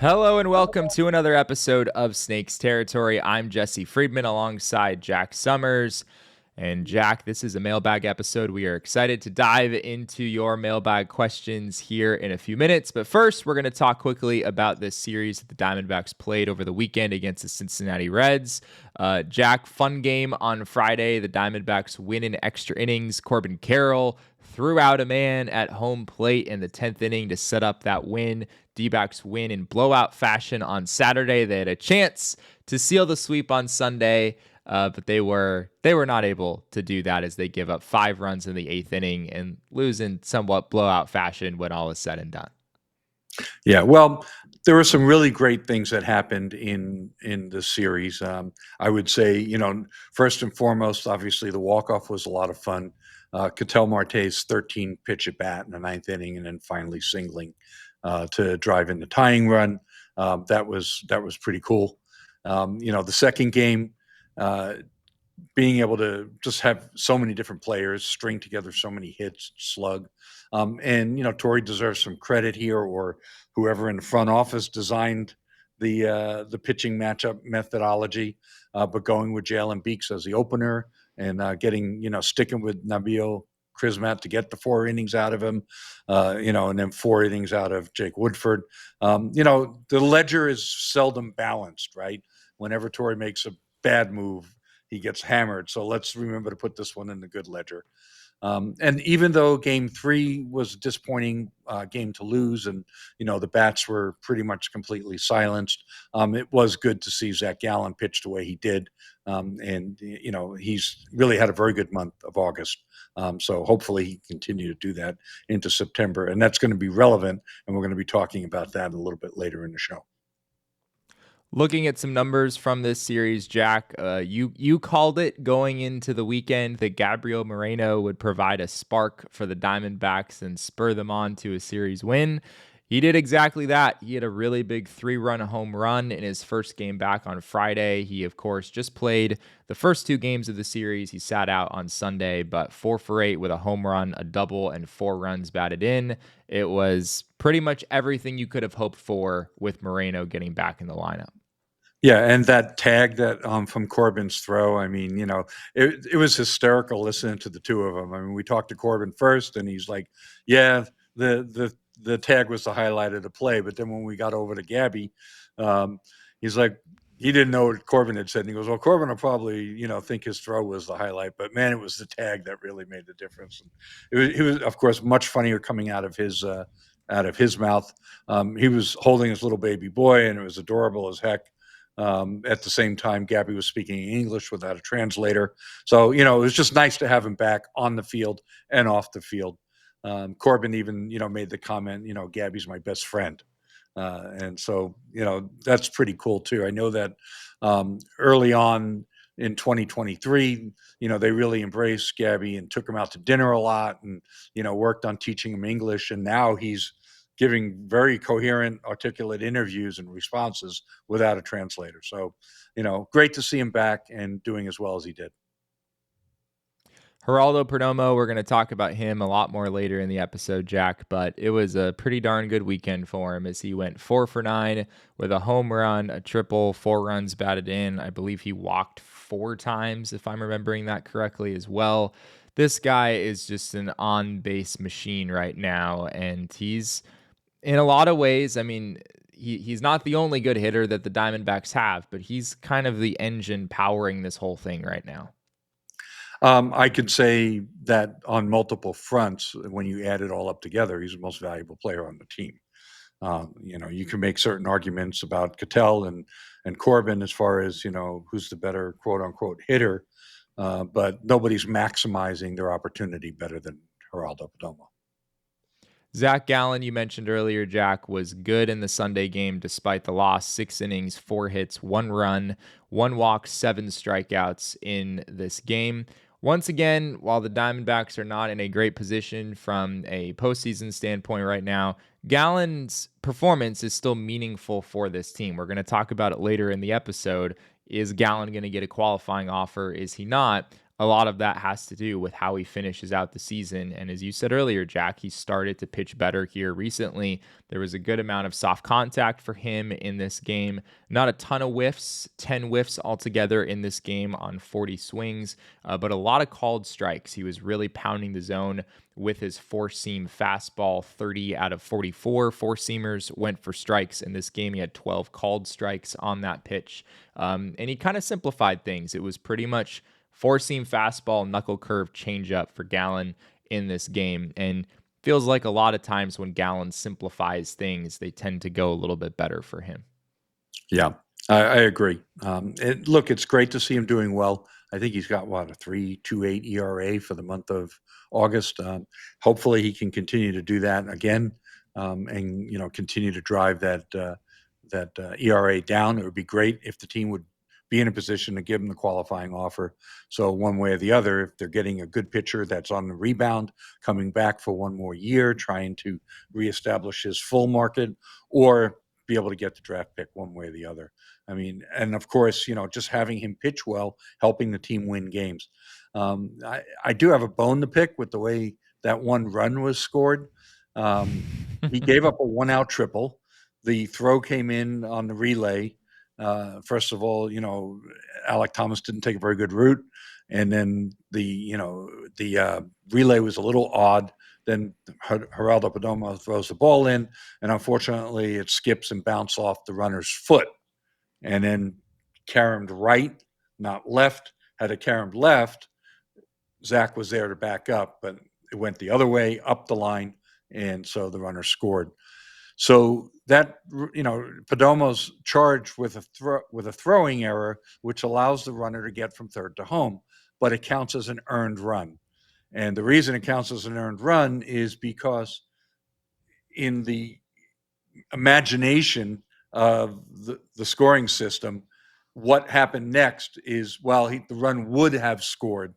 Hello and welcome to another episode of Snakes Territory. I'm Jesse Friedman alongside Jack Sommers. And Jack, this is a mailbag episode. We are excited to dive into your mailbag questions here in a few minutes. But first, we're going to talk quickly about this series that the Diamondbacks played over the weekend against the Cincinnati Reds. Jack, fun game on Friday. The Diamondbacks win in extra innings. Corbin Carroll threw out a man at home plate in the 10th inning to set up that win. D-backs win in blowout fashion on Saturday. They had a chance to seal the sweep on Sunday, but they were not able to do that as they give up 5 runs in the 8th inning and lose in somewhat blowout fashion when all is said and done. Yeah, well, there were some really great things that happened in the series. I would say, first and foremost, obviously the walk-off was a lot of fun. Ketel Marte's 13 pitch at bat in the 9th inning, and then finally singling to drive in the tying run. That was pretty cool. The second game, being able to just have so many different players string together so many hits, slug. And Torrey deserves some credit here, or whoever in the front office designed the pitching matchup methodology. But going with Jalen Beeks as the opener and sticking with Nabil Krismat to get the 4 innings out of him, and then 4 innings out of Jake Woodford. The ledger is seldom balanced, right? Whenever Torrey makes a bad move, he gets hammered. So let's remember to put this one in the good ledger. And even though game 3 was a disappointing game to lose, and the bats were pretty much completely silenced, it was good to see Zac Gallen pitch the way he did. And he's really had a very good month of August. So hopefully he can continue to do that into September, and that's going to be relevant. And we're going to be talking about that a little bit later in the show. Looking at some numbers from this series, Jack, you called it going into the weekend that Gabriel Moreno would provide a spark for the Diamondbacks and spur them on to a series win. He did exactly that. He had a really big 3-run home run in his first game back on Friday. He, of course, just played the first 2 games of the series. He sat out on Sunday, but 4 for 8 with a home run, a double, and 4 runs batted in. It was pretty much everything you could have hoped for with Moreno getting back in the lineup. Yeah, and that tag that from Corbin's throw, I mean, it was hysterical listening to the two of them. I mean, we talked to Corbin first, and he's like, "Yeah, the tag was the highlight of the play." But then when we got over to Gabby, he's like, he didn't know what Corbin had said, and he goes, "Well, Corbin will probably think his throw was the highlight, but man, it was the tag that really made the difference." And it was, of course, much funnier coming out of his mouth. He was holding his little baby boy, and it was adorable as heck. At the same time, Gabby was speaking English without a translator. So, it was just nice to have him back on the field and off the field. Corbin even, made the comment, Gabby's my best friend. And so, that's pretty cool too. I know that early on in 2023, they really embraced Gabby and took him out to dinner a lot and, worked on teaching him English. And now he's giving very coherent, articulate interviews and responses without a translator. So, great to see him back and doing as well as he did. Geraldo Perdomo, we're going to talk about him a lot more later in the episode, Jack, but it was a pretty darn good weekend for him as he went 4 for 9 with a home run, a triple, 4 runs batted in. I believe he walked 4 times, if I'm remembering that correctly as well. This guy is just an on-base machine right now, and he's, in a lot of ways, I mean, he's not the only good hitter that the Diamondbacks have, but he's kind of the engine powering this whole thing right now. I could say that on multiple fronts, when you add it all up together, he's the most valuable player on the team. You can make certain arguments about Ketel and Corbin as far as, who's the better quote unquote hitter, but nobody's maximizing their opportunity better than Geraldo Perdomo. Zac Gallen, you mentioned earlier, Jack, was good in the Sunday game despite the loss. 6 innings, 4 hits, 1 run, 1 walk, 7 strikeouts in this game. Once again, while the Diamondbacks are not in a great position from a postseason standpoint right now, Gallen's performance is still meaningful for this team. We're going to talk about it later in the episode. Is Gallen going to get a qualifying offer? Is he not? a lot of that has to do with how he finishes out the season. And as you said earlier, Jack, he started to pitch better here recently. There was a good amount of soft contact for him in this game. Not a ton of whiffs, 10 whiffs altogether in this game on 40 swings, but a lot of called strikes. He was really pounding the zone with his four-seam fastball. 30 out of 44 four-seamers went for strikes. In this game, he had 12 called strikes on that pitch. And he kind of simplified things. It was pretty much four-seam fastball, knuckle curve, changeup for Gallen in this game. And feels like a lot of times when Gallen simplifies things, they tend to go a little bit better for him. Yeah, I agree. Look, it's great to see him doing well. I think he's got a 3.28 ERA for the month of August. Hopefully, he can continue to do that again, and continue to drive that ERA down. It would be great if the team would be in a position to give him the qualifying offer. So one way or the other, if they're getting a good pitcher that's on the rebound, coming back for one more year, trying to reestablish his full market, or be able to get the draft pick one way or the other. I mean, and of course, just having him pitch well, helping the team win games. I do have a bone to pick with the way that one run was scored. He gave up a one-out triple. The throw came in on the relay. First of all, Alek Thomas didn't take a very good route, and then the relay was a little odd. Then Geraldo Perdomo throws the ball in, and unfortunately, it skips and bounces off the runner's foot, and then caromed right, not left. Had it caromed left, Zac was there to back up, but it went the other way up the line, and so the runner scored. So that Perdomo's charged with a throwing error, which allows the runner to get from third to home, but it counts as an earned run. And the reason it counts as an earned run is because in the imagination of the scoring system, what happened next is, the run would have scored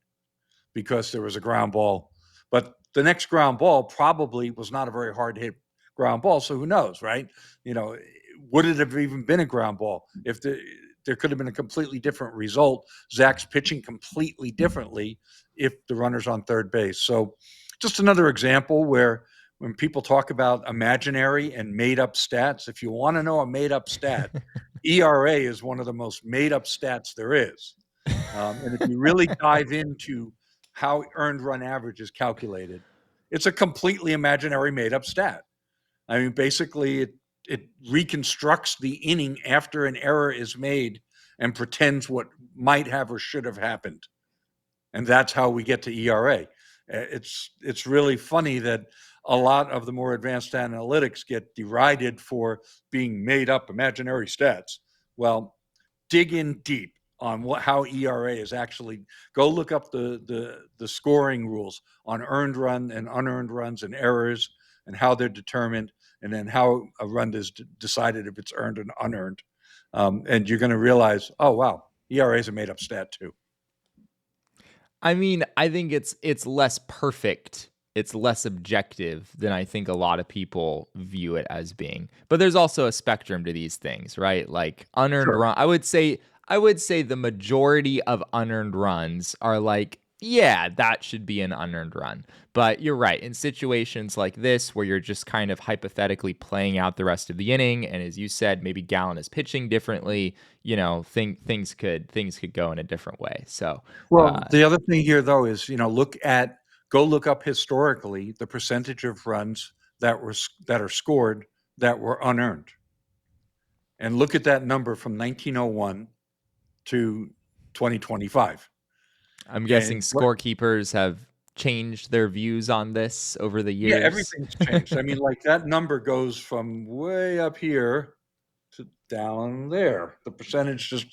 because there was a ground ball, but the next ground ball probably was not a very hard hit ground ball. So who knows, right? Would it have even been a ground ball if there could have been a completely different result? Zac's pitching completely differently if the runner's on third base. So just another example where when people talk about imaginary and made up stats, if you want to know a made up stat, ERA is one of the most made up stats there is. And if you really dive into how earned run average is calculated, it's a completely imaginary made up stat. I mean, basically, it reconstructs the inning after an error is made and pretends what might have or should have happened. And that's how we get to ERA. It's really funny that a lot of the more advanced analytics get derided for being made up imaginary stats. Well, dig in deep on how ERA is actually. Go look up the scoring rules on earned run and unearned runs and errors and how they're determined, and then how a run is decided if it's earned and unearned. And you're going to realize, oh wow, ERA is a made up stat too. I mean, I think it's less perfect. It's less objective than I think a lot of people view it as being. But there's also a spectrum to these things, right? Like unearned Sure. run. I would say the majority of unearned runs are like, yeah, that should be an unearned run. But you're right. In situations like this, where you're just kind of hypothetically playing out the rest of the inning, and as you said, maybe Gallen is pitching differently, things could go in a different way. So, Well, the other thing here, though, is go look up historically the percentage of runs that are scored that were unearned, and look at that number from 1901 to 2025. I'm guessing And scorekeepers have changed their views on this over the yeah, years. everything's changed. I mean, like that number goes from way up here to down there. The percentage just,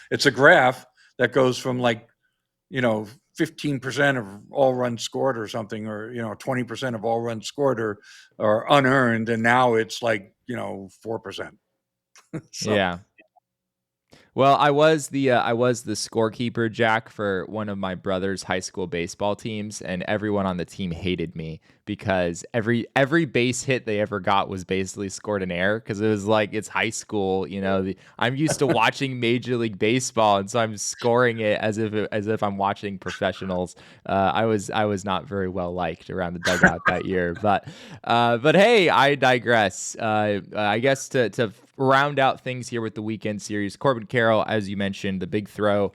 it's a graph that goes from 15% of all runs scored or something, or 20% of all runs scored are unearned, and now it's 4%. So Yeah. Well, I was the scorekeeper, Jack, for one of my brother's high school baseball teams, and everyone on the team hated me because every base hit they ever got was basically scored an error because it was like it's high school. I'm used to watching Major League Baseball, and so I'm scoring it as if I'm watching professionals. I was not very well liked around the dugout that year, but hey, I digress. I guess to round out things here with the weekend series, Corbin Carroll, as you mentioned, the big throw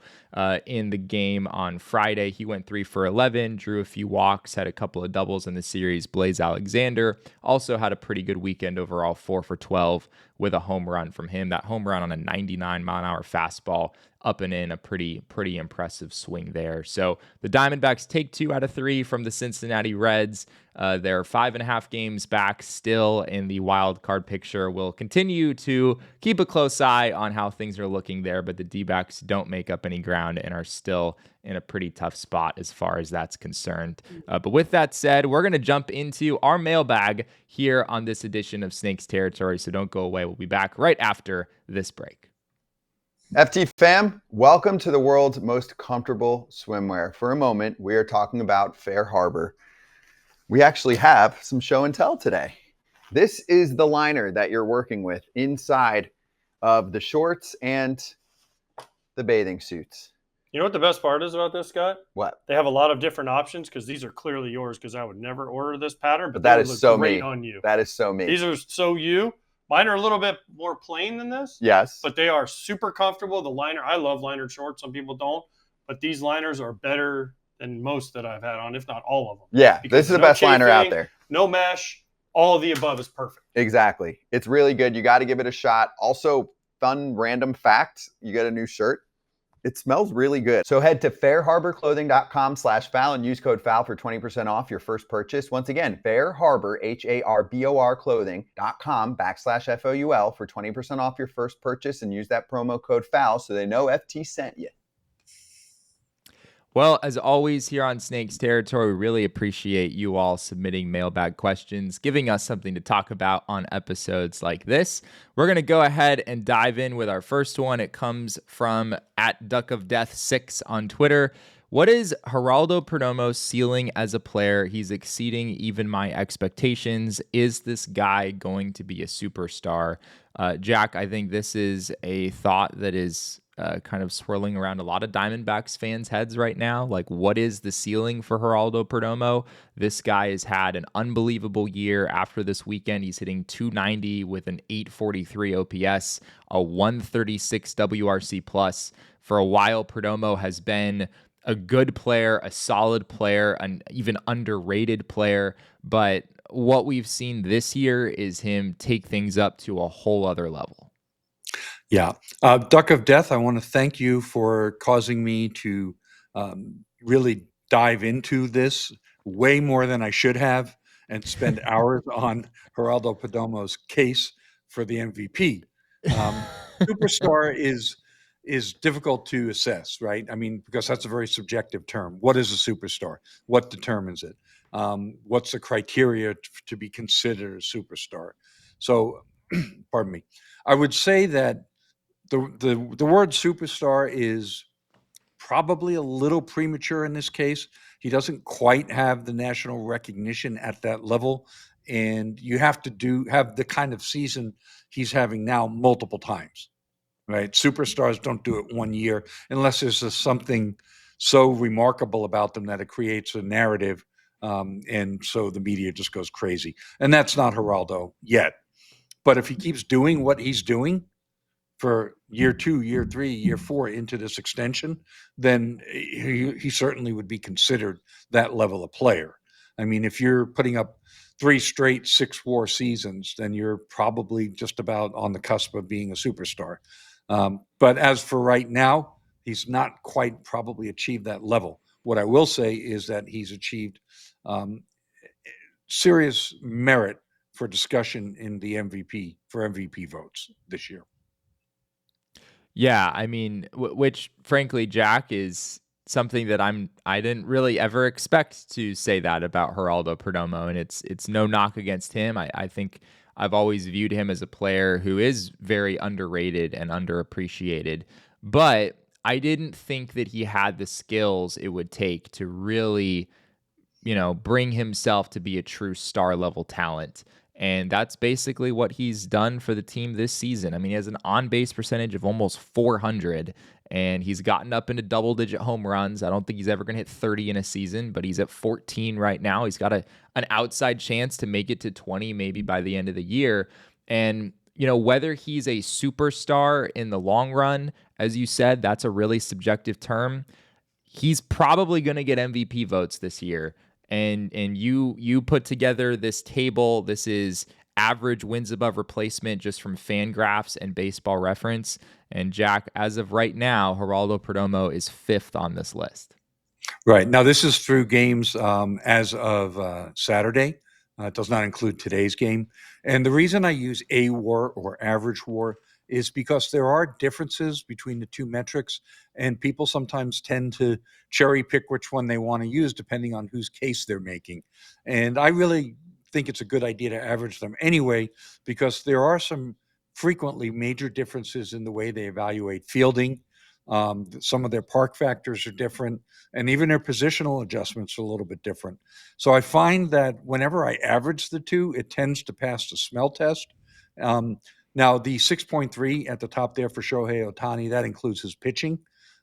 in the game on Friday. He went 3 for 11, drew a few walks, had a couple of doubles in the series. Blaze Alexander also had a pretty good weekend overall, 4 for 12 with a home run from him. That home run on a 99-mile-an-hour fastball up and in, a pretty impressive swing there. So the Diamondbacks take 2 out of 3 from the Cincinnati Reds. They're 5.5 games back still in the wild card picture. We'll continue to keep a close eye on how things are looking there, but the D-backs don't make up any ground and are still in a pretty tough spot as far as that's concerned. But with that said, we're going to jump into our mailbag here on this edition of Snakes Territory, so don't go away. We'll be back right after this break. FT fam, welcome to the world's most comfortable swimwear. For a moment, we are talking about Fair Harbor. We actually have some show and tell today. This is the liner that you're working with inside of the shorts and the bathing suits. You know what the best part is about this, Scott? What? They have a lot of different options because these are clearly yours because I would never order this pattern, but that they is look so great me. on you. That is so me. These are so you. Mine are a little bit more plain than this. Yes. But they are super comfortable. The liner, I love liner shorts. Some people don't. But these liners are better than most that I've had on, if not all of them. Yeah, because this is the best liner out there. No mesh. All of the above is perfect. Exactly. It's really good. You got to give it a shot. Also, fun random fact, you get a new shirt. It smells really good. So head to fairharborclothing.com/FOUL and use code FOUL for 20% off your first purchase. Once again, Fair Harbor, HARBOR clothing.com/FOUL for 20% off your first purchase and use that promo code FOUL so they know FT sent you. Well, as always here on Snakes Territory, we really appreciate you all submitting mailbag questions, giving us something to talk about on episodes like this. We're going to go ahead and dive in with our first one. It comes from @DuckOfDeath6 on Twitter. What is Geraldo Perdomo's ceiling as a player? He's exceeding even my expectations. Is this guy going to be a superstar? Jack, I think this is a thought that is kind of swirling around a lot of Diamondbacks fans' heads right now. Like, what is the ceiling for Geraldo Perdomo? This guy has had an unbelievable year. After this weekend, he's hitting .290 with an .843 OPS, a 136 WRC plus. For a while, Perdomo has been a good player, a solid player, an even underrated player. But what we've seen this year is him take things up to a whole other level. Yeah. Duck of Death, I want to thank you for causing me to really dive into this way more than I should have and spend hours on Geraldo Perdomo's case for the MVP. Superstar is difficult to assess, right? I mean, because that's a very subjective term. What is a superstar? What determines it? What's the criteria to be considered a superstar? So, pardon me. I would say that the word superstar is probably a little premature in this case. He doesn't quite have the national recognition at that level, and you have to have the kind of season he's having now multiple times, right? Superstars don't do it one year unless there's something so remarkable about them that it creates a narrative, and so the media just goes crazy. And that's not Geraldo yet. But if he keeps doing what he's doing for year 2, year 3, year 4 into this extension, then he certainly would be considered that level of player. I mean, if you're putting up 3 straight 6-WAR seasons, then you're probably just about on the cusp of being a superstar. But as for right now, he's not quite probably achieved that level. What I will say is that he's achieved serious merit for discussion in the MVP votes this year. Yeah, I mean, which frankly, Jack, is something that I didn't really ever expect to say that about Geraldo Perdomo, and it's no knock against him. I think I've always viewed him as a player who is very underrated and underappreciated. but I didn't think that he had the skills it would take to really, bring himself to be a true star level talent. And that's basically what he's done for the team this season. I mean, he has an on base percentage of almost 400, and he's gotten up into double digit home runs. I don't think he's ever going to hit 30 in a season, but he's at 14 right now. He's got an outside chance to make it to 20 maybe by the end of the year. And, whether he's a superstar in the long run, as you said, that's a really subjective term. He's probably going to get MVP votes this year. And you put together this table. This is average wins above replacement just from Fangraphs and Baseball Reference. And Jack, as of right now, Geraldo Perdomo is 5th on this list. Right. Now, this is through games as of Saturday. It does not include today's game. And the reason I use AWAR or average WAR is because there are differences between the two metrics, and people sometimes tend to cherry pick which one they want to use depending on whose case they're making. And I really think it's a good idea to average them anyway, because there are some frequently major differences in the way they evaluate fielding. Some of their park factors are different, and even their positional adjustments are a little bit different. So I find that whenever I average the two, it tends to pass the smell test. Now, the 6.3 at the top there for Shohei Ohtani, that includes his pitching.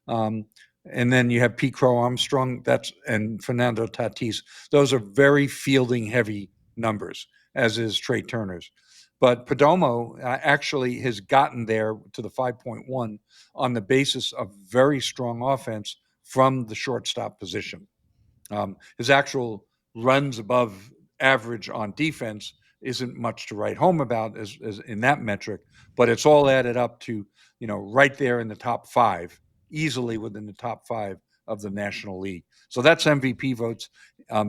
And then you have Pete Crow Armstrong and Fernando Tatis. Those are very fielding heavy numbers, as is Trey Turner's. But Perdomo actually has gotten there to the 5.1 on the basis of very strong offense from the shortstop position. His actual runs above average on defense isn't much to write home about as in that metric, but it's all added up to, right there in the top 5, easily within the top 5 of the National League. So that's MVP votes.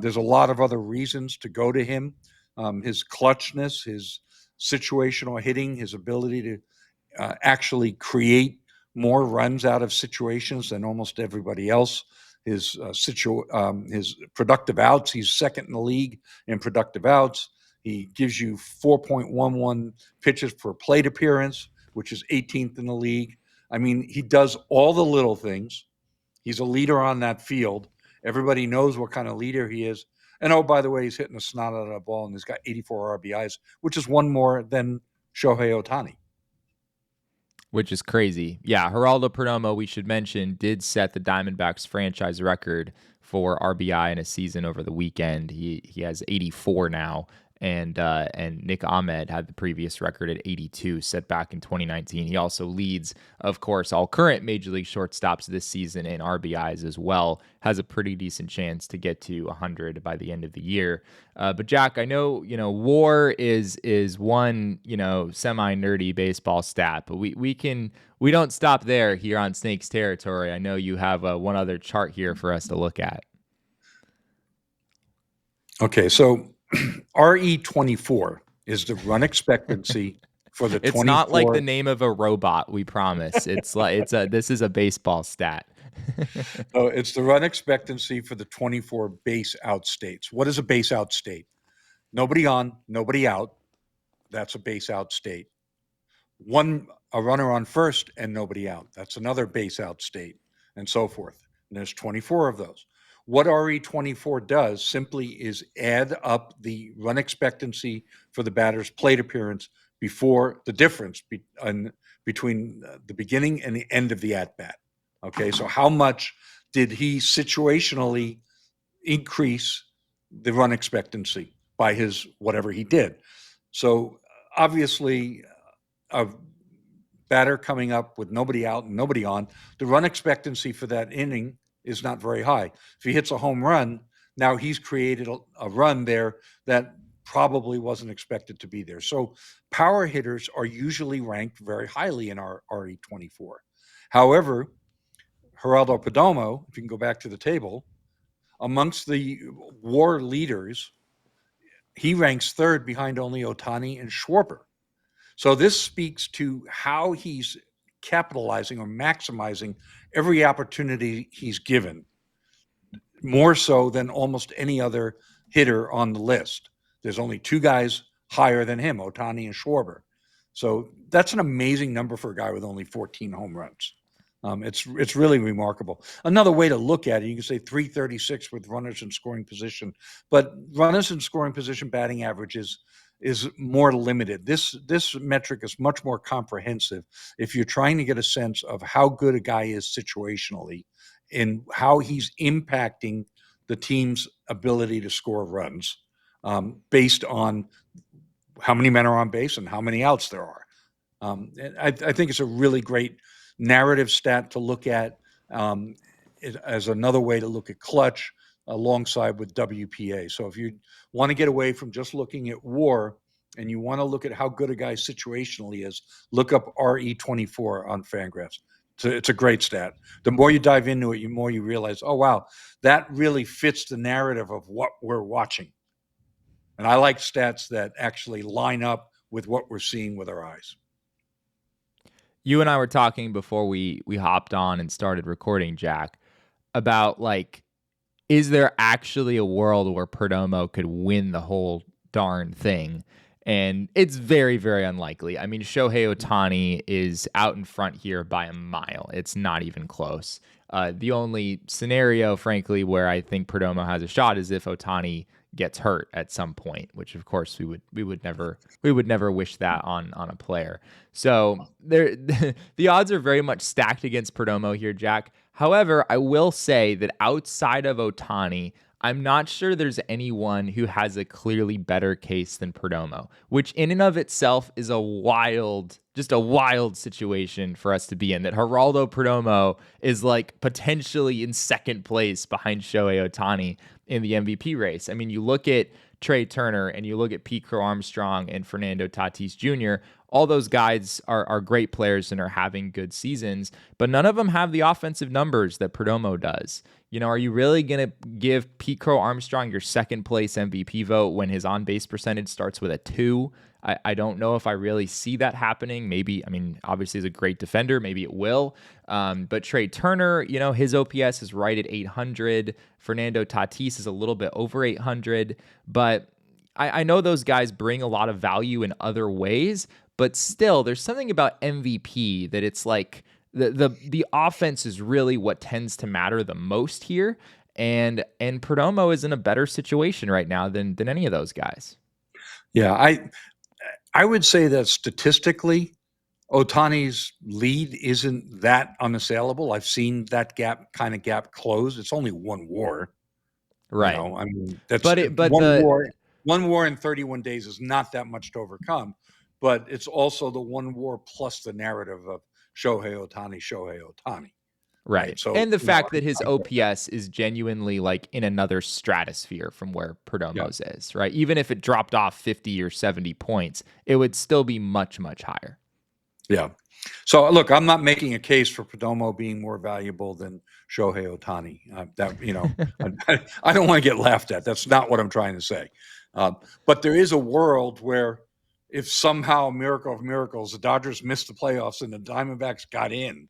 There's a lot of other reasons to go to him. His clutchness, his situational hitting, his ability to actually create more runs out of situations than almost everybody else. His productive outs, he's second in the league in productive outs. He gives you 4.11 pitches per plate appearance, which is 18th in the league. I mean, he does all the little things. He's a leader on that field. Everybody knows what kind of leader he is. And oh, by the way, he's hitting the snot out of the ball, and he's got 84 RBIs, which is one more than Shohei Ohtani. Which is crazy. Yeah, Geraldo Perdomo, we should mention, did set the Diamondbacks franchise record for RBI in a season over the weekend. He has 84 now. And Nick Ahmed had the previous record at 82, set back in 2019. He also leads, of course, all current Major League shortstops this season in RBIs as well. Has a pretty decent chance to get to 100 by the end of the year. But Jack, I know WAR is one semi-nerdy baseball stat, but we don't stop there here on Snakes territory. I know you have one other chart here for us to look at. Okay, so RE24 is the run expectancy for the 24. It's not like the name of a robot, we promise. This is a baseball stat. Oh, it's the run expectancy for the 24 base out states. What is a base out state? Nobody on, nobody out. That's a base out state. A runner on first and nobody out. That's another base out state, and so forth. And there's 24 of those. What RE24 does simply is add up the run expectancy for the batter's plate appearance before the difference between the beginning and the end of the at-bat. Okay, so how much did he situationally increase the run expectancy by his whatever he did? So obviously, a batter coming up with nobody out and nobody on, the run expectancy for that inning is not very high. If he hits a home run, now he's created a run there that probably wasn't expected to be there. So power hitters are usually ranked very highly in our RE24. However, Geraldo Perdomo, if you can go back to the table, amongst the WAR leaders, he ranks 3rd behind only Ohtani and Schwarber. So this speaks to how he's capitalizing or maximizing every opportunity he's given, more so than almost any other hitter on the list. There's only 2 guys higher than him, Ohtani and Schwarber. So that's an amazing number for a guy with only 14 home runs. It's really remarkable. Another way to look at it, you can say 336 with runners in scoring position, but runners in scoring position batting average is more limited. This metric is much more comprehensive if you're trying to get a sense of how good a guy is situationally and how he's impacting the team's ability to score runs based on how many men are on base and how many outs there are. I think it's a really great narrative stat to look at as another way to look at clutch alongside with WPA. So if you want to get away from just looking at WAR and you want to look at how good a guy situationally is, look up RE24 on Fangraphs. It's a great stat. The more you dive into it, the more you realize, oh, wow, that really fits the narrative of what we're watching. And I like stats that actually line up with what we're seeing with our eyes. You and I were talking before we hopped on and started recording, Jack, about like, is there actually a world where Perdomo could win the whole darn thing? And it's very, very unlikely. I mean, Shohei Ohtani is out in front here by a mile. It's not even close. The only scenario, frankly, where I think Perdomo has a shot is if Ohtani gets hurt at some point, which of course we would never wish that on a player. So there, the odds are very much stacked against Perdomo here, Jack. However, I will say that outside of Ohtani, I'm not sure there's anyone who has a clearly better case than Perdomo, which in and of itself is just a wild situation for us to be in. That Geraldo Perdomo is like potentially in second place behind Shohei Ohtani in the MVP race. I mean, you look at Trey Turner and you look at Pete Crow Armstrong and Fernando Tatis Jr., all those guys are great players and are having good seasons, but none of them have the offensive numbers that Perdomo does. You know, are you really going to give Pete Crow Armstrong your second place MVP vote when his on-base percentage starts with a 2? I don't know if I really see that happening. Maybe, I mean, obviously he's a great defender. Maybe it will. But Trey Turner, you know, his OPS is right at 800. Fernando Tatis is a little bit over 800. But I know those guys bring a lot of value in other ways. But still, there's something about MVP that it's like the offense is really what tends to matter the most here. And Perdomo is in a better situation right now than any of those guys. Yeah, I would say that statistically, Ohtani's lead isn't that unassailable. I've seen that gap close. It's only one WAR. Right. You know, I mean, that's but one WAR in 31 days is not that much to overcome, but it's also the one WAR plus the narrative of Shohei Ohtani. Right. So, and the fact that his OPS is genuinely like in another stratosphere from where Perdomo's is, right? Even if it dropped off 50 or 70 points, it would still be much, much higher. Yeah. So look, I'm not making a case for Perdomo being more valuable than Shohei Ohtani. I don't want to get laughed at. That's not what I'm trying to say. But there is a world where if somehow, miracle of miracles, the Dodgers missed the playoffs and the Diamondbacks got in,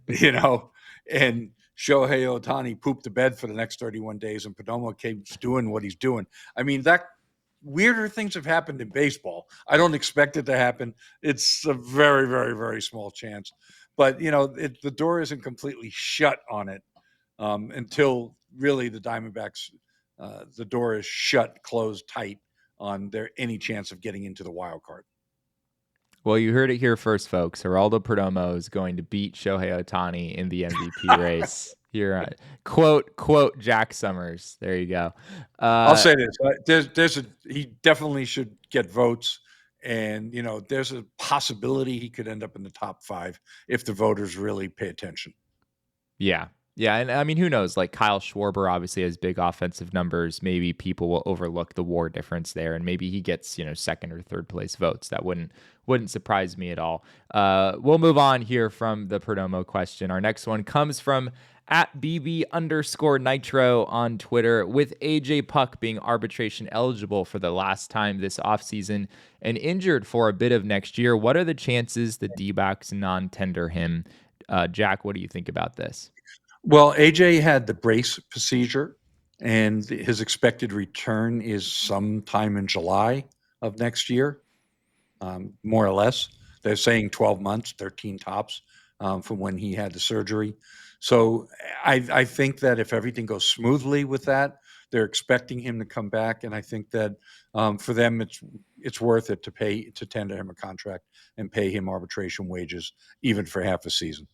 you know, and Shohei Ohtani pooped the bed for the next 31 days and Perdomo keeps doing what he's doing. I mean, that weirder things have happened in baseball. I don't expect it to happen. It's a very, very, very small chance. But, you know, the door isn't completely shut on it until really the Diamondbacks, the door is closed tight on any chance of getting into the wild card. Well, you heard it here first, folks. Geraldo Perdomo is going to beat Shohei Ohtani in the MVP race. Here, quote Jack Sommers. There you go. I'll say this: he definitely should get votes, and you know, there's a possibility he could end up in the top 5 if the voters really pay attention. Yeah. And I mean, who knows? Like Kyle Schwarber obviously has big offensive numbers. Maybe people will overlook the WAR difference there, and maybe he gets, you know, second or third place votes. That wouldn't surprise me at all. We'll move on here from the Perdomo question. Our next one comes from @BB_Nitro on Twitter. With AJ Puk being arbitration eligible for the last time this offseason and injured for a bit of next year, what are the chances the D-backs non-tender him? Jack, what do you think about this? Well, AJ had the brace procedure, and his expected return is sometime in July of next year, more or less. They're saying 12 months, 13 tops. from when he had the surgery. So I think that if everything goes smoothly with that, they're expecting him to come back, and I think that for them it's worth it to tender him a contract and pay him arbitration wages even for half a season.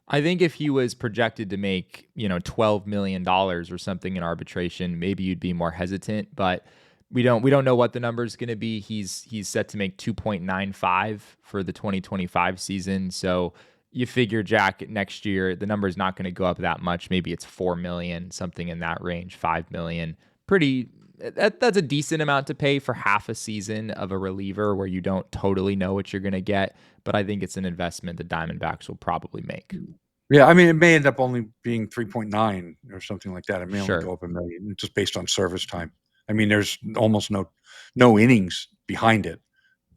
I think if he was projected to make, $12 million or something in arbitration, maybe you'd be more hesitant, but we don't know what the number is going to be. He's set to make 2.95 for the 2025 season. So you figure, Jack, next year the number is not going to go up that much. Maybe it's 4 million, something in that range, 5 million. That's a decent amount to pay for half a season of a reliever where you don't totally know what you're going to get, but I think it's an investment the Diamondbacks will probably make. Yeah, I mean, it may end up only being 3.9 or something like that. It may only Sure. go up a million just based on service time. I mean, there's almost no innings behind it.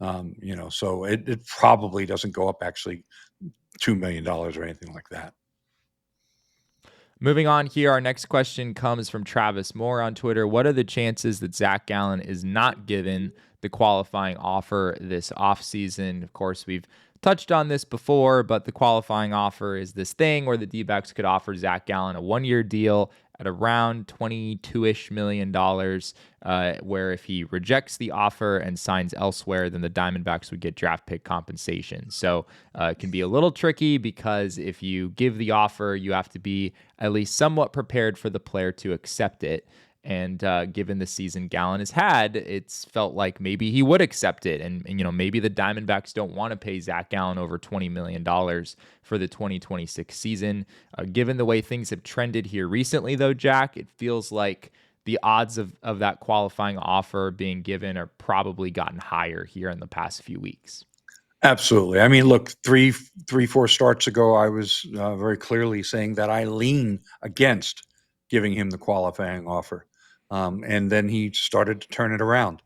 So it probably doesn't go up actually $2 million or anything like that. Moving on here, our next question comes from Travis Moore on Twitter. What are the chances that Zac Gallen is not given the qualifying offer this offseason? Of course, we've touched on this before, but the qualifying offer is this thing where the D-backs could offer Zac Gallen a one-year deal at around $22-ish million, where if he rejects the offer and signs elsewhere, then the Diamondbacks would get draft pick compensation. So it can be a little tricky because if you give the offer, you have to be at least somewhat prepared for the player to accept it. And given the season Gallen has had, it's felt like maybe he would accept it. And maybe the Diamondbacks don't want to pay Zac Gallen over $20 million for the 2026 season. Given the way things have trended here recently, though, Jack, it feels like the odds of that qualifying offer being given are probably gotten higher here in the past few weeks. Absolutely. I mean, look, 4 starts ago, I was very clearly saying that I lean against giving him the qualifying offer. And then he started to turn it around.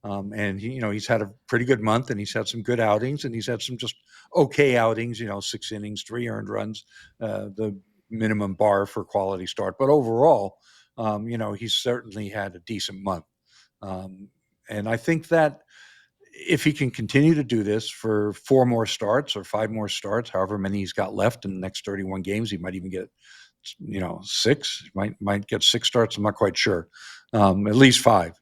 And he's had a pretty good month, and he's had some good outings, and he's had some just okay outings, 6 innings, 3 earned runs, the minimum bar for quality start. But overall, he's certainly had a decent month. And I think that if he can continue to do this for 4 more starts or 5 more starts, however many he's got left in the next 31 games, he might even get 6, might get 6 starts. I'm not quite sure. At least 5.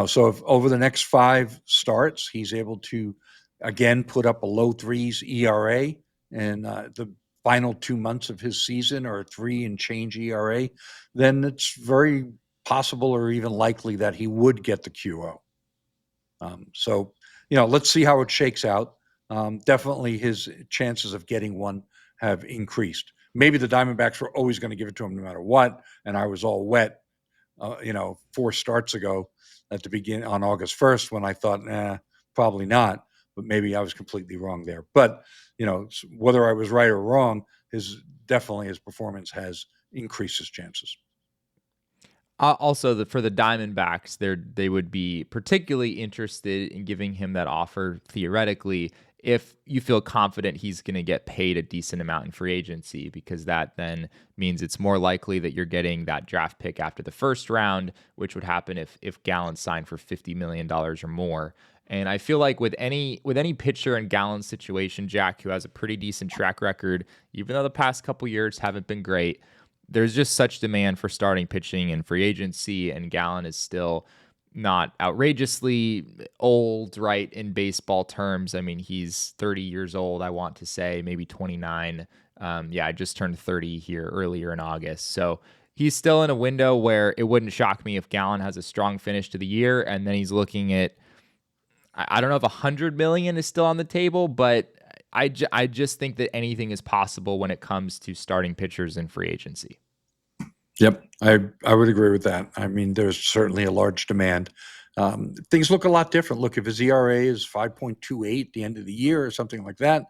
So if over the next 5 starts, he's able to again put up a low 3s ERA, and the final 2 months of his season are 3 and change ERA, then it's very possible or even likely that he would get the QO. So let's see how it shakes out. Definitely his chances of getting one have increased. Maybe the Diamondbacks were always going to give it to him no matter what, and I was all wet, 4 starts ago at the beginning on August 1st when I thought, probably not, but maybe I was completely wrong there. But, whether I was right or wrong, his performance has increased his chances. Also, for the Diamondbacks, they would be particularly interested in giving him that offer theoretically if you feel confident he's going to get paid a decent amount in free agency, because that then means it's more likely that you're getting that draft pick after the first round, which would happen if Gallen signed for $50 million or more. And I feel like with any pitcher in Gallen's situation, Jack, who has a pretty decent track record, even though the past couple years haven't been great, there's just such demand for starting pitching in free agency, and Gallen is still not outrageously old, right, in baseball terms. I mean, he's 30 years old, I want to say, maybe 29. I just turned 30 here earlier in August. So he's still in a window where it wouldn't shock me if Gallen has a strong finish to the year, and then he's looking at, I don't know if $100 million is still on the table, but I just think that anything is possible when it comes to starting pitchers in free agency. Yep, I would agree with that. I mean, there's certainly a large demand. Things look a lot different. Look, if his ERA is 5.28 at the end of the year or something like that,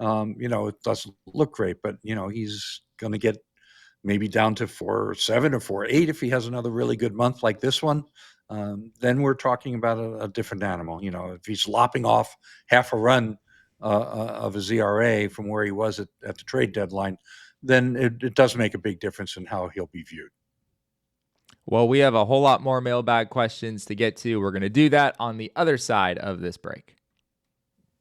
it doesn't look great. But he's going to get maybe down to 4.7 or 4.8 if he has another really good month like this one. Then we're talking about a different animal. If he's lopping off half a run of his ERA from where he was at the trade deadline, then it does make a big difference in how he'll be viewed. Well, we have a whole lot more mailbag questions to get to. We're going to do that on the other side of this break.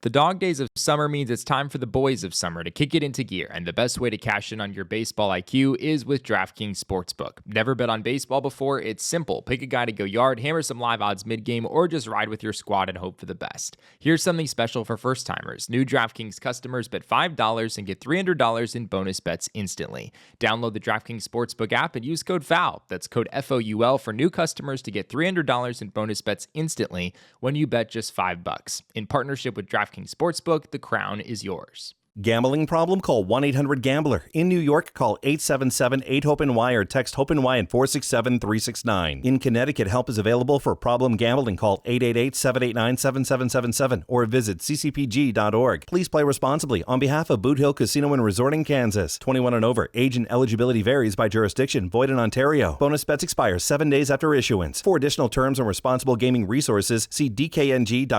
The dog days of summer means it's time for the boys of summer to kick it into gear, and the best way to cash in on your baseball IQ is with DraftKings Sportsbook. Never bet on baseball before? It's simple. Pick a guy to go yard, hammer some live odds mid-game, or just ride with your squad and hope for the best. Here's something special for first-timers. New DraftKings customers bet $5 and get $300 in bonus bets instantly. Download the DraftKings Sportsbook app and use code FOUL. That's code FOUL for new customers to get $300 in bonus bets instantly when you bet just $5. In partnership with DraftKings Sportsbook, the crown is yours. Gambling problem? Call 1-800-GAMBLER. In New York, call 877-8-HOPE-NY or text HOPE-NY at 467-369. In Connecticut, help is available for problem gambling. Call 888-789-7777 or visit ccpg.org. Please play responsibly. On behalf of Boot Hill Casino and Resort in Kansas. 21 and over. Age and eligibility varies by jurisdiction. Void in Ontario. Bonus bets expire 7 days after issuance. For additional terms and responsible gaming resources, see dkng.co/audio.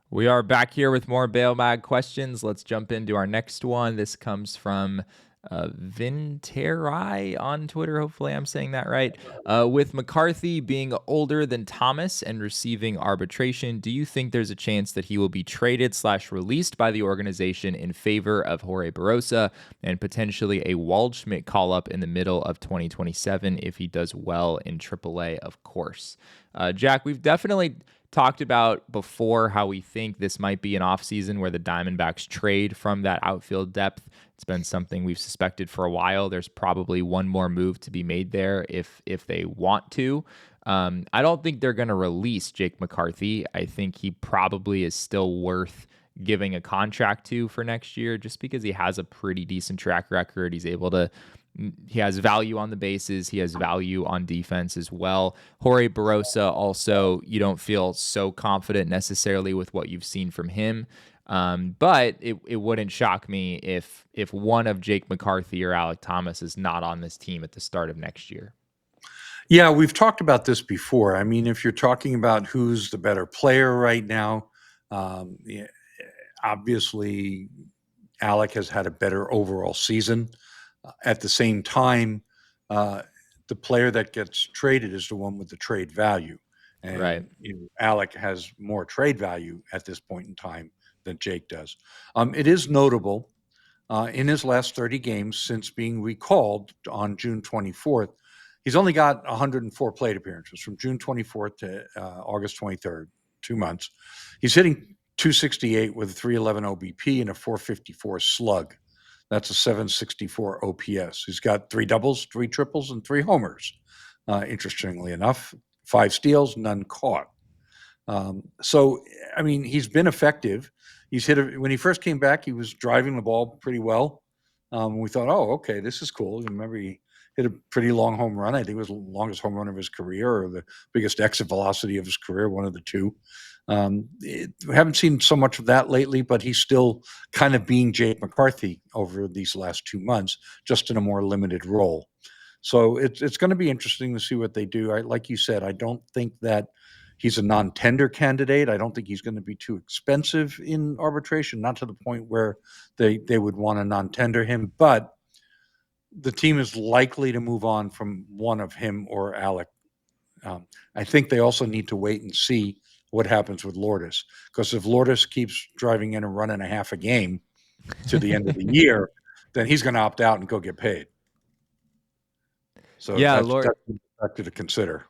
We are back here with more Mailbag questions. Let's jump into our next one. This comes from Vinterai on Twitter. Hopefully I'm saying that right. With McCarthy being older than Thomas and receiving arbitration, do you think there's a chance that he will be traded/released by the organization in favor of Jorge Barrosa and potentially a Waldschmidt call-up in the middle of 2027 if he does well in AAA, of course? Jack, we've definitely talked about before how we think this might be an offseason where the Diamondbacks trade from that outfield depth. It's been something we've suspected for a while. There's probably one more move to be made there if they want to. I don't think they're going to release Jake McCarthy. I think he probably is still worth giving a contract to for next year just because he has a pretty decent track record. He has value on the bases. He has value on defense as well. Jorge Barrosa also, you don't feel so confident necessarily with what you've seen from him. But it wouldn't shock me if one of Jake McCarthy or Alek Thomas is not on this team at the start of next year. Yeah, we've talked about this before. I mean, if you're talking about who's the better player right now, obviously Alek has had a better overall season. At the same time, the player that gets traded is the one with the trade value. And right. Alek has more trade value at this point in time than Jake does. It is notable in his last 30 games since being recalled on June 24th, he's only got 104 plate appearances from June 24th to August 23rd, 2 months. He's hitting .268 with a .311 OBP and a .454 slug. That's a .764 OPS. He's got 3 doubles, 3 triples, and 3 homers. Interestingly enough, 5 steals, none caught. So, I mean, he's been effective. He's when he first came back, he was driving the ball pretty well. We thought, oh, okay, this is cool. Remember, he hit a pretty long home run. I think it was the longest home run of his career or the biggest exit velocity of his career, one of the two. We haven't seen so much of that lately, but he's still kind of being Jake McCarthy over these last 2 months, just in a more limited role. So it's going to be interesting to see what they do. Like you said, I don't think that he's a non-tender candidate. I don't think he's going to be too expensive in arbitration, not to the point where they would want to non-tender him. But the team is likely to move on from one of him or Alek. I think they also need to wait and see what happens with Lourdes, because if Lourdes keeps driving in a run and a half a game to the end of the year, then he's going to opt out and go get paid. So yeah, that's a factor to consider.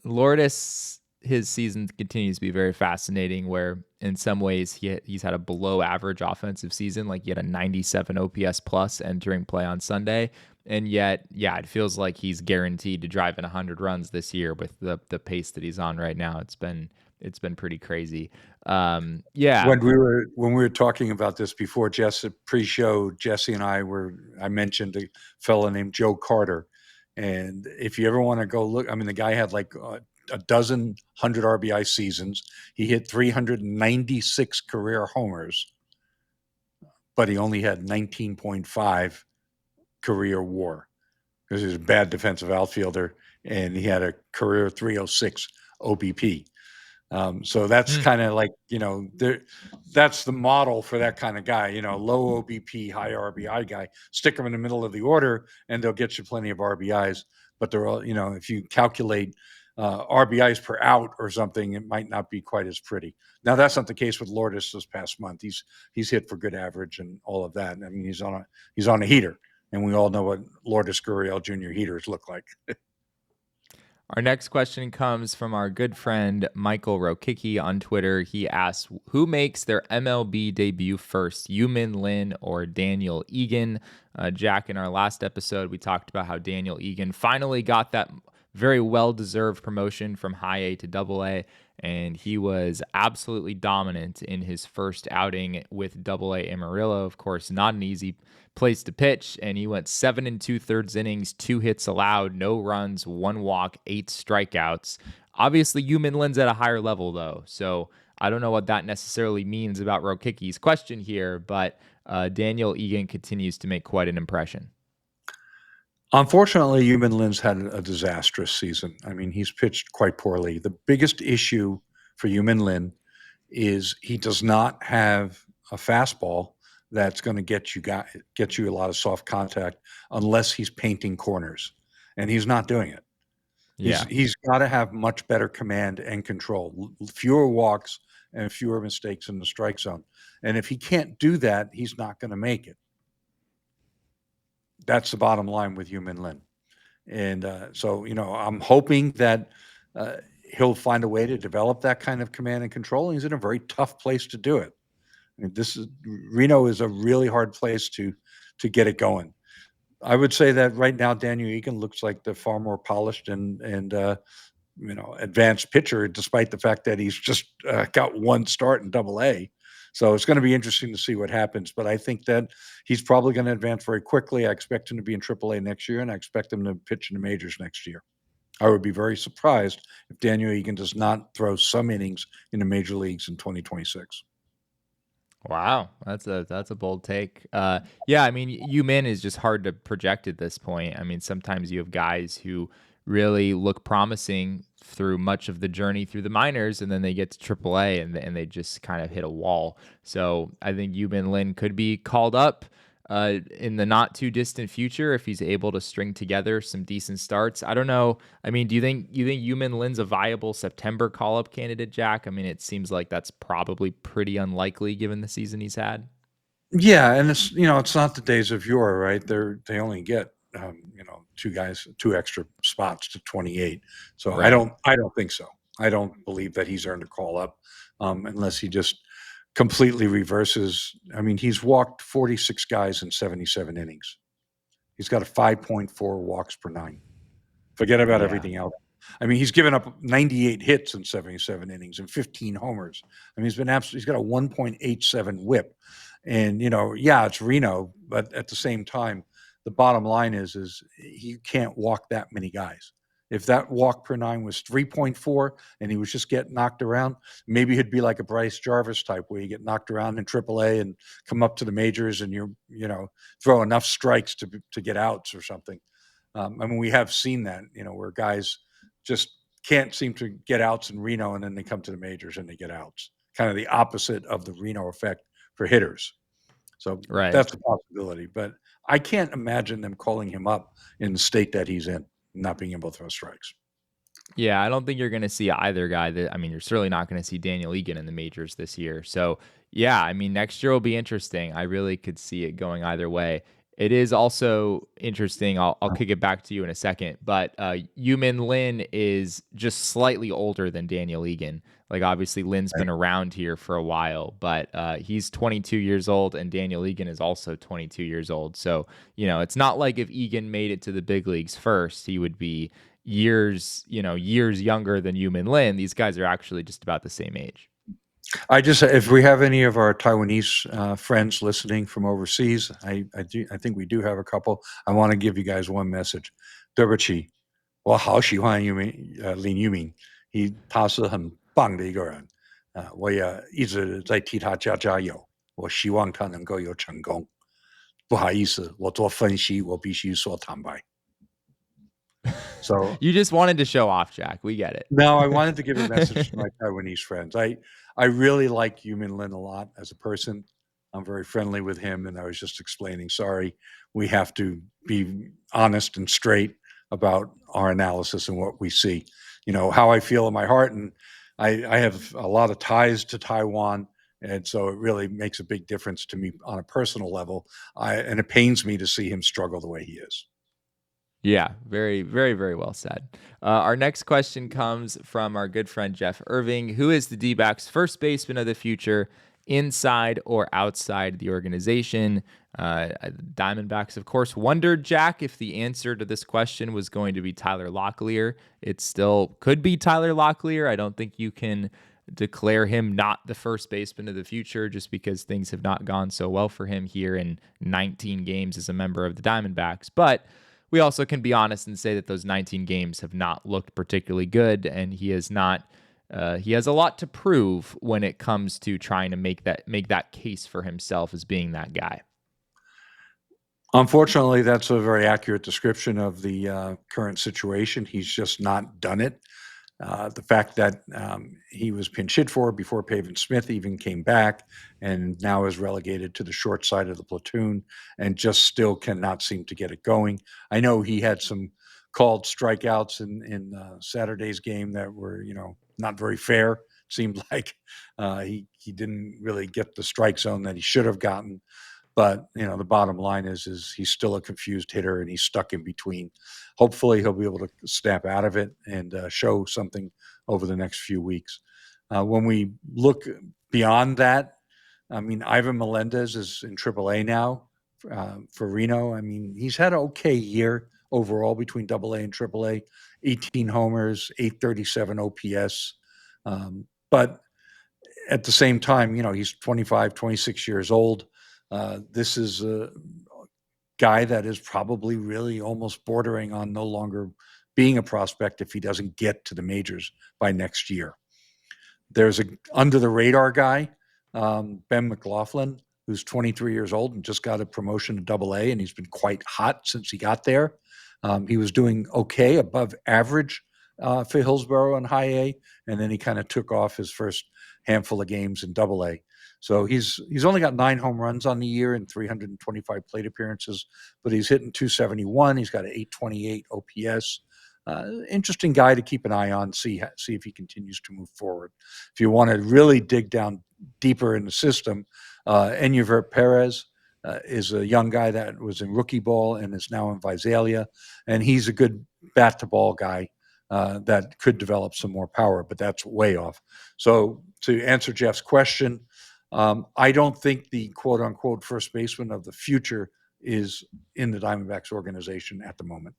Lourdes, his season continues to be very fascinating, where in some ways he's had a below average offensive season. Like he had a 97 OPS plus entering play on Sunday. And yet, yeah, it feels like he's guaranteed to drive in 100 runs this year with the pace that he's on right now. It's been pretty crazy. Yeah. When we were talking about this before, pre-show, Jesse and I mentioned a fellow named Joe Carter. And if you ever want to go look, I mean, the guy had like a dozen 100 RBI seasons. He hit 396 career homers, but he only had 19.5 career WAR because he was a bad defensive outfielder, and he had a career 306 OBP. So that's kind of like, that's the model for that kind of guy, low OBP, high RBI guy. Stick him in the middle of the order and they'll get you plenty of RBIs. But they're all, if you calculate RBIs per out or something, it might not be quite as pretty. Now that's not the case with Lourdes this past month. He's hit for good average and all of that. I mean, he's on a heater, and we all know what Lourdes Gurriel Jr. heaters look like. Our next question comes from our good friend Michael Rokicki on Twitter. He asks, who makes their MLB debut first, Yu-Min Lin or Daniel Eagen? Jack, in our last episode, we talked about how Daniel Eagen finally got that very well-deserved promotion from high A to double A, and he was absolutely dominant in his first outing with double A Amarillo. Of course, not an easy place to pitch, and he went 7 2/3 innings, 2 hits allowed, no runs, 1 walk, 8 strikeouts. Obviously, Yu-Min Lin's at a higher level, though, so I don't know what that necessarily means about Rokicki's question here, but Daniel Eagen continues to make quite an impression. Unfortunately, Yu-Min Lin's had a disastrous season. I mean, he's pitched quite poorly. The biggest issue for Yu-Min Lin is he does not have a fastball that's going to get you a lot of soft contact unless he's painting corners, and he's not doing it. Yeah. He's got to have much better command and control, fewer walks and fewer mistakes in the strike zone. And if he can't do that, he's not going to make it. That's the bottom line with Yu-Min Lin. And so, I'm hoping that he'll find a way to develop that kind of command and control. And he's in a very tough place to do it. I mean, Reno is a really hard place to get it going. I would say that right now, Daniel Eagen looks like the far more polished and advanced pitcher, despite the fact that he's just got one start in double A. So it's going to be interesting to see what happens. But I think that he's probably going to advance very quickly. I expect him to be in AAA next year, and I expect him to pitch in the majors next year. I would be very surprised if Daniel Eagen does not throw some innings in the major leagues in 2026. Wow, that's a bold take. Yeah, I mean, Yu-Min is just hard to project at this point. I mean, sometimes you have guys who really look promising through much of the journey through the minors, and then they get to AAA and they just kind of hit a wall. So I think Yu-Min Lin could be called up in the not too distant future if he's able to string together some decent starts. I don't know. I mean, do you think Yu-Min Lin's a viable September call-up candidate, Jack? I mean, it seems like that's probably pretty unlikely given the season he's had. Yeah, and it's not the days of yore, right? They only get two extra spots to 28. So Right. I don't think so. I don't believe that he's earned a call up unless he just completely reverses. I mean, he's walked 46 guys in 77 innings. He's got a 5.4 walks per 9. Forget about everything else. I mean, he's given up 98 hits in 77 innings and 15 homers. I mean, he's got a 1.87 whip. And, it's Reno, but at the same time, the bottom line is he can't walk that many guys. If that walk per 9 was 3.4 and he was just getting knocked around, maybe he'd be like a Bryce Jarvis type where you get knocked around in AAA and come up to the majors and throw enough strikes to get outs or something. I mean, we have seen that, where guys just can't seem to get outs in Reno and then they come to the majors and they get outs. Kind of the opposite of the Reno effect for hitters. So That's a possibility. But I can't imagine them calling him up in the state that he's in, not being able to throw strikes. Yeah, I don't think you're going to see either guy. You're certainly not going to see Daniel Eagen in the majors this year. So, yeah, I mean, next year will be interesting. I really could see it going either way. It is also interesting. I'll kick it back to you in a second, but Yu-Min Lin is just slightly older than Daniel Eagen. Like, obviously, Lin's been around here for a while, but he's 22 years old, and Daniel Eagen is also 22 years old. So, it's not like if Eagen made it to the big leagues first, he would be years younger than Yu-Min Lin. These guys are actually just about the same age. If we have any of our Taiwanese friends listening from overseas, I think we do have a couple. I want to give you guys one message. 对不起，我好喜欢林裕民，他是很棒的一个人，我也一直在替他加油，我希望他能够有成功。不好意思，我做分析，我必须说坦白。So you just wanted to show off, Jack. We get it. No, I wanted to give a message to my Taiwanese friends. I really like Yu-Min Lin a lot as a person. I'm very friendly with him, and I was just explaining, sorry, we have to be honest and straight about our analysis and what we see. how I feel in my heart. And I have a lot of ties to Taiwan. And so it really makes a big difference to me on a personal level. And it pains me to see him struggle the way he is. Yeah, very, very, very well said. Our next question comes from our good friend Jeff Irving. Who is the D-backs first baseman of the future, inside or outside the organization? Diamondbacks, of course, wondered, Jack, if the answer to this question was going to be Tyler Locklear. It still could be Tyler Locklear. I don't think you can declare him not the first baseman of the future just because things have not gone so well for him here in 19 games as a member of the Diamondbacks. But we also can be honest and say that those 19 games have not looked particularly good, and he has not. He has a lot to prove when it comes to trying to make that case for himself as being that guy. Unfortunately, that's a very accurate description of the current situation. He's just not done it. The fact that he was pinch hit for before Pavin Smith even came back and now is relegated to the short side of the platoon and just still cannot seem to get it going. I know he had some called strikeouts in Saturday's game that were, not very fair. Seemed like he didn't really get the strike zone that he should have gotten. But, the bottom line is he's still a confused hitter and he's stuck in between. Hopefully he'll be able to snap out of it and show something over the next few weeks. When we look beyond that, Ivan Melendez is in AAA now for Reno. He's had an okay year overall between AA and AAA, 18 homers, 837 OPS. But at the same time, he's 25, 26 years old. This is a guy that is probably really almost bordering on no longer being a prospect if he doesn't get to the majors by next year. There's a under the radar guy, Ben McLaughlin, who's 23 years old and just got a promotion to AA, and he's been quite hot since he got there. He was doing okay, above average for Hillsborough in high A, and then he kind of took off his first handful of games in AA. So he's only got 9 home runs on the year and 325 plate appearances, but he's hitting 271. He's got an 828 OPS. Interesting guy to keep an eye on, see if he continues to move forward. If you want to really dig down deeper in the system, Enyavert Perez is a young guy that was in rookie ball and is now in Visalia, and he's a good bat-to-ball guy that could develop some more power, but that's way off. So to answer Jeff's question, I don't think the quote-unquote first baseman of the future is in the Diamondbacks organization at the moment.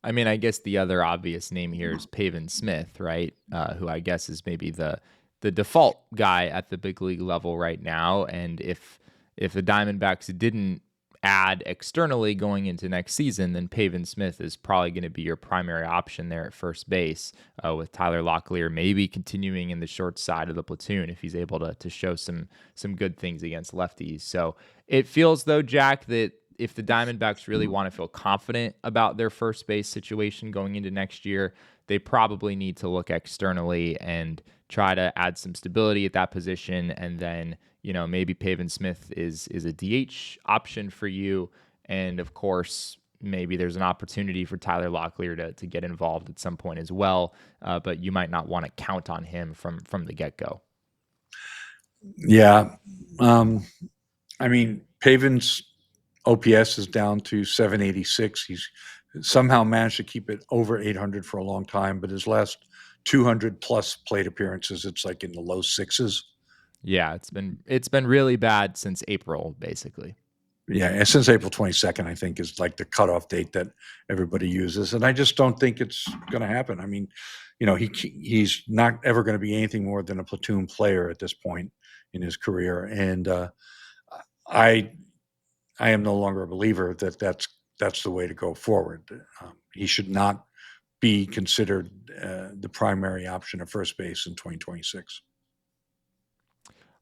I guess the other obvious name here is Pavin Smith, right? Who I guess is maybe the default guy at the big league level right now. And if the Diamondbacks didn't add externally going into next season, then Pavin Smith is probably going to be your primary option there at first base, with Tyler Locklear maybe continuing in the short side of the platoon if he's able to show some good things against lefties. So it feels, though, Jack, that if the Diamondbacks really want to feel confident about their first base situation going into next year, they probably need to look externally and try to add some stability at that position. And then, maybe Pavin Smith is a DH option for you. And of course, maybe there's an opportunity for Tyler Locklear to get involved at some point as well. But you might not want to count on him from the get-go. Yeah. Pavin's OPS is down to 786. He's somehow managed to keep it over 800 for a long time, but his last 200 plus plate appearances, it's like in the low sixes. Yeah, it's been really bad since April, basically. Yeah, and since April 22nd, I think, is like the cutoff date that everybody uses, and I just don't think it's going to happen. He's not ever going to be anything more than a platoon player at this point in his career, and I am no longer a believer that that's the way to go forward. He should not be considered the primary option at first base in 2026.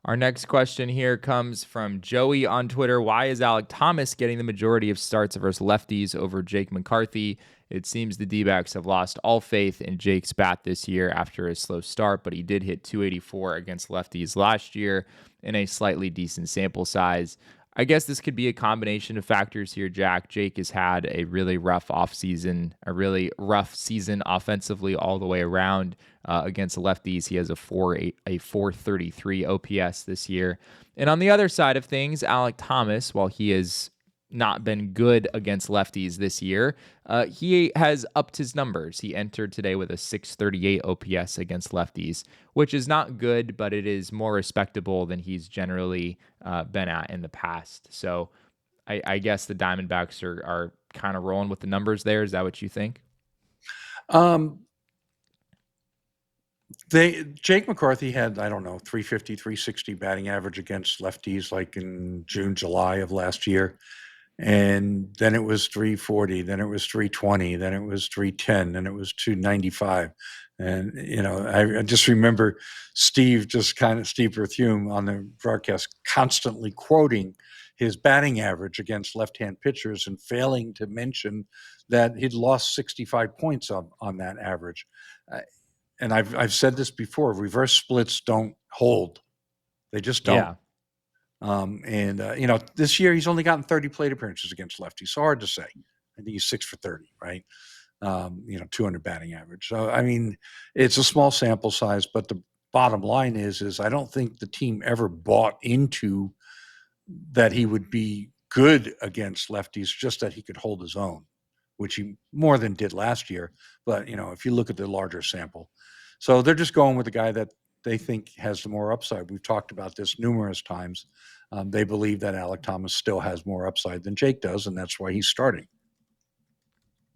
Our next question here comes from Joey on Twitter. Why is Alek Thomas getting the majority of starts versus lefties over Jake McCarthy? It seems the D-backs have lost all faith in Jake's bat this year after his slow start, but he did hit 284 against lefties last year in a slightly decent sample size. I guess this could be a combination of factors here, Jack. Jake has had a really rough offseason, a really rough season offensively all the way around against lefties. He has a 433 OPS this year. And on the other side of things, Alek Thomas, while he has not been good against lefties this year, he has upped his numbers. He entered today with a 638 OPS against lefties, which is not good, but it is more respectable than he's generally been at in the past. So I guess the Diamondbacks are kind of rolling with the numbers there. Is that what you think? Jake McCarthy had, I don't know, 350, 360 batting average against lefties like in June, July of last year. And then it was 340, then it was 320, then it was 310, then it was 295. And, I just remember Steve Berthume on the broadcast constantly quoting his batting average against left-hand pitchers and failing to mention that he'd lost 65 points on that average. And I've said this before, reverse splits don't hold. They just don't. Yeah. This year he's only gotten 30 plate appearances against lefties. So hard to say. I think he's 6 for 30, right? 200 batting average. So, I mean, it's a small sample size, but the bottom line is I don't think the team ever bought into that he would be good against lefties, just that he could hold his own, which he more than did last year. But, if you look at the larger sample. So they're just going with the guy that they think has the more upside. We've talked about this numerous times. They believe that Alek Thomas still has more upside than Jake does, and that's why he's starting.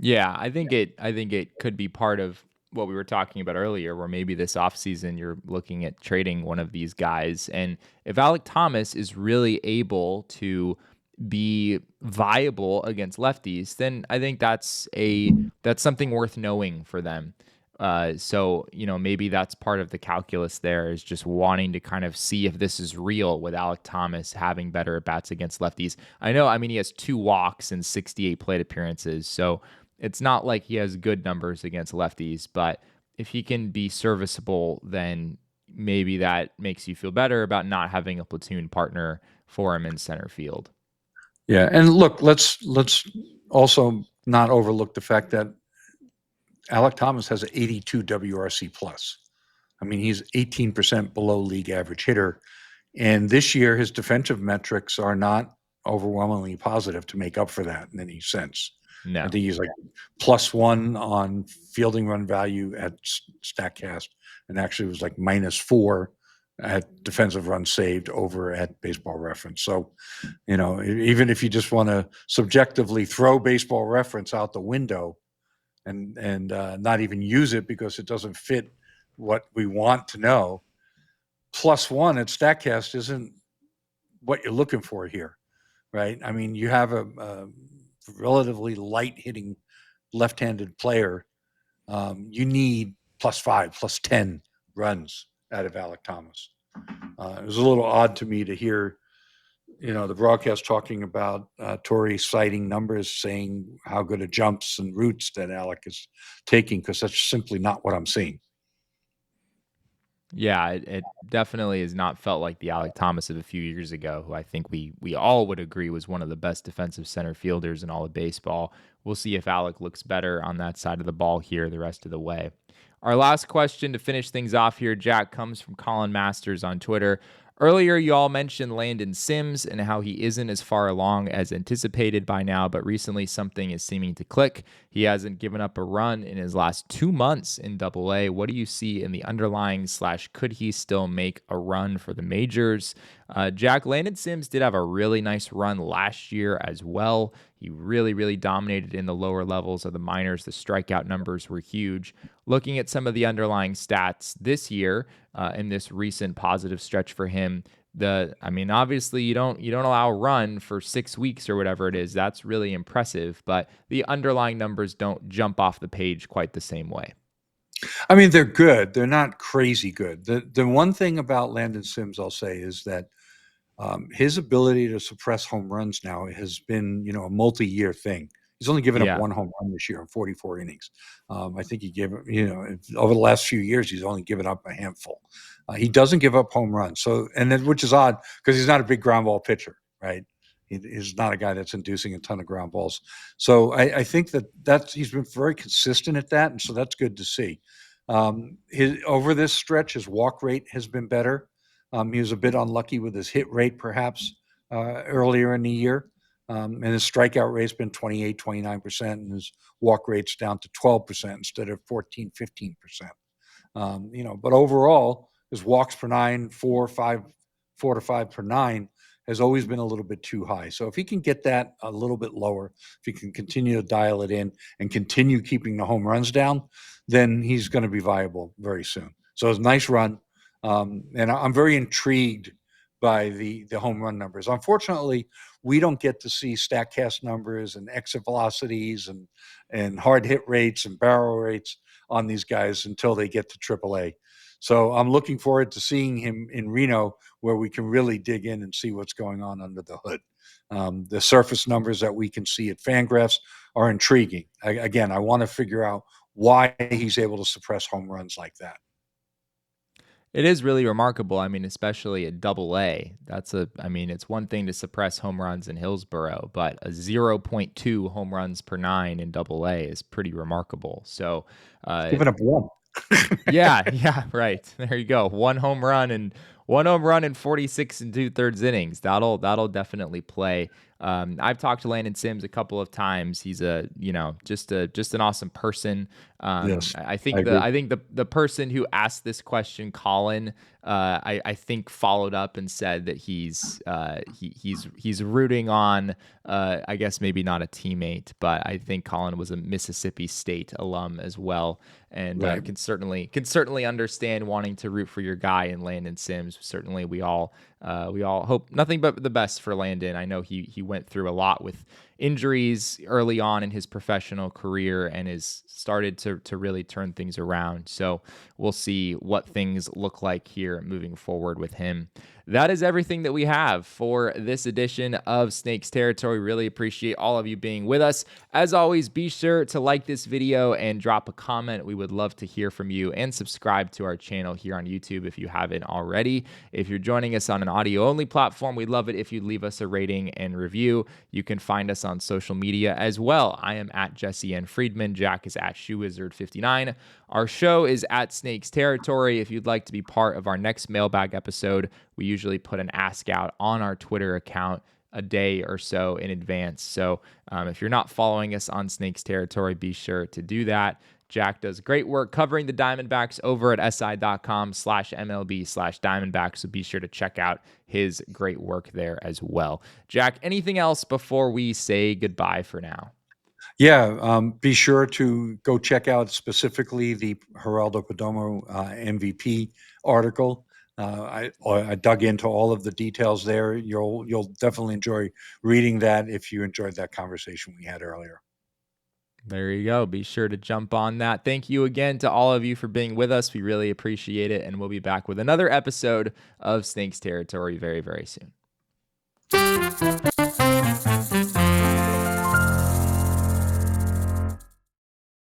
Yeah, I think it could be part of what we were talking about earlier, where maybe this offseason you're looking at trading one of these guys. And if Alek Thomas is really able to be viable against lefties, then I think that's something worth knowing for them. So maybe that's part of the calculus there, is just wanting to kind of see if this is real with Alek Thomas having better at bats against lefties. I mean, he has 2 walks and 68 plate appearances, so it's not like he has good numbers against lefties, but if he can be serviceable, then maybe that makes you feel better about not having a platoon partner for him in center field. Yeah, and look, let's also not overlook the fact that Alek Thomas has an 82 WRC plus. I mean, he's 18% below league average hitter. And this year, his defensive metrics are not overwhelmingly positive to make up for that in any sense. No. I think he's like +1 on fielding run value at StatCast, and actually was like -4 at defensive runs saved over at Baseball Reference. So, even if you just want to subjectively throw Baseball Reference out the window and not even use it because it doesn't fit what we want to know, +1 at StatCast isn't what you're looking for here, right? I mean, you have a relatively light hitting left-handed player. You need +5, +10 runs out of Alek Thomas. It was a little odd to me to hear, the broadcast talking about Torrey citing numbers saying how good at jumps and routes that Alek is taking, because that's simply not what I'm seeing. Yeah, it definitely has not felt like the Alek Thomas of a few years ago, who I think we all would agree was one of the best defensive center fielders in all of baseball. We'll see if Alek looks better on that side of the ball here the rest of the way. Our last question to finish things off here, Jack, comes from Colin Masters on Twitter. Earlier, you all mentioned Landon Sims and how he isn't as far along as anticipated by now, but recently something is seeming to click. He hasn't given up a run in his last 2 months in Double-A. What do you see in the underlying / could he still make a run for the majors? Jack, Landon Sims did have a really nice run last year as well. He really, really dominated in the lower levels of the minors. The strikeout numbers were huge. Looking at some of the underlying stats this year, in this recent positive stretch for him, obviously you don't allow a run for 6 weeks or whatever it is. That's really impressive, but the underlying numbers don't jump off the page quite the same way. I mean, they're good. They're not crazy good. The one thing about Landon Sims, I'll say, is that his ability to suppress home runs now has been, a multi-year thing. He's only given up 1 home run this year in 44 innings. I think he gave, over the last few years, he's only given up a handful. He doesn't give up home runs. So, which is odd because he's not a big ground ball pitcher, right? He's not a guy that's inducing a ton of ground balls. So I think he's been very consistent at that, and so that's good to see. Over this stretch, his walk rate has been better. He was a bit unlucky with his hit rate, perhaps, earlier in the year. And his strikeout rate's been 28, 29%, and his walk rate's down to 12% instead of 14, 15%. But overall, his walks per nine, 4 to 5 per nine, has always been a little bit too high. So if he can get that a little bit lower, if he can continue to dial it in and continue keeping the home runs down, then he's going to be viable very soon. So it's a nice run. And I'm very intrigued by the home run numbers. Unfortunately, we don't get to see StatCast numbers and exit velocities and hard hit rates and barrel rates on these guys until they get to AAA. So I'm looking forward to seeing him in Reno, where we can really dig in and see what's going on under the hood. The surface numbers that we can see at Fangraphs are intriguing. I want to figure out why he's able to suppress home runs like that. It is really remarkable. I mean, especially at AA. It's one thing to suppress home runs in Hillsborough, but a 0.2 home runs per nine in AA is pretty remarkable. So, giving up one. yeah, right. There you go. One home run in 46 and 2/3 innings. That'll definitely play. I've talked to Landon Sims a couple of times. He's just an awesome person. Yes, I think the person who asked this question, Colin, I think followed up and said that he's rooting on, I guess maybe not a teammate, but I think Colin was a Mississippi State alum as well, and right. can certainly understand wanting to root for your guy in Landon Sims. Certainly, we all hope nothing but the best for Landon. I know he went through a lot with injuries early on in his professional career and has started to really turn things around. So we'll see what things look like here moving forward with him. That is everything that we have for this edition of Snakes Territory. Really appreciate all of you being with us. As always, be sure to like this video and drop a comment. We would love to hear from you, and subscribe to our channel here on YouTube if you haven't already. If you're joining us on an audio-only platform, we'd love it if you'd leave us a rating and review. You can find us on social media as well. I am at Jesse N. Friedman. Jack is at ShoeWizard59. Our show is at Snakes Territory. If you'd like to be part of our next mailbag episode, we usually put an ask out on our Twitter account a day or so in advance. So if you're not following us on Snakes Territory, be sure to do that. Jack does great work covering the Diamondbacks over at si.com/MLB/Diamondbacks. So be sure to check out his great work there as well. Jack, anything else before we say goodbye for now? Yeah, be sure to go check out specifically the Geraldo Perdomo MVP article. I dug into all of the details there. You'll definitely enjoy reading that if you enjoyed that conversation we had earlier. There you go. Be sure to jump on that. Thank you again to all of you for being with us. We really appreciate it, and we'll be back with another episode of Snakes Territory very, very soon.